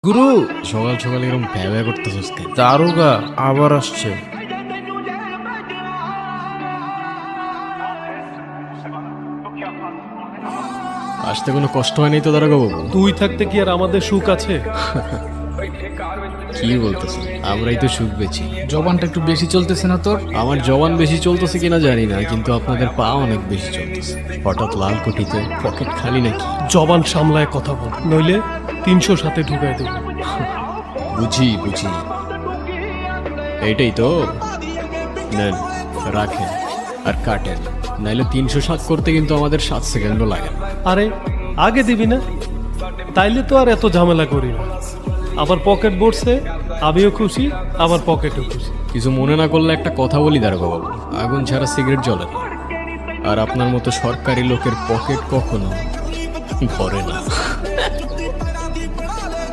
গুরু, সকাল সকাল এরকম ভ্যা করতেছিস কেন? দারোগা আবার আসছে। আসতে কোনো কষ্ট হয়নি তো দারোগা বাবু? তুই থাকতে কি আর আমাদের সুখ আছে? কি বলতেছেন? আমরাই তো সুখ বেছি। জবানটা একটু বেশি চলতেছে না তোর? আমার জবান বেশি চলতেছে কিনা জানি না, কিন্তু আপনাদের পা অনেক বেশি চলতেছে। হঠাৎ লাল কোটিতে পকেট খালি নাকি? জবান সামলায় কথা বল, নইলে 300 সাথে ঢুকাই দেব। বুঝি বুঝি, এইটাই তো। নেন, রাখেন আর কাটেন, নাইলে 307 করতে কিন্তু আমাদের 7 সেকেন্ডও লাগে না। আরে আগে দিবি না? তাইলে তো আর এত ঝামেলা করি না। আবার পকেট ভরছে, আমিও খুশি, আবার পকেটও খুশি। কিছু মনে না করলে একটা কথা বলি দারোগা বাবু, আগুন ছাড়া সিগারেট জ্বলে না। আর আপনার মতো সরকারি লোকের পকেট কখনো ভরে না।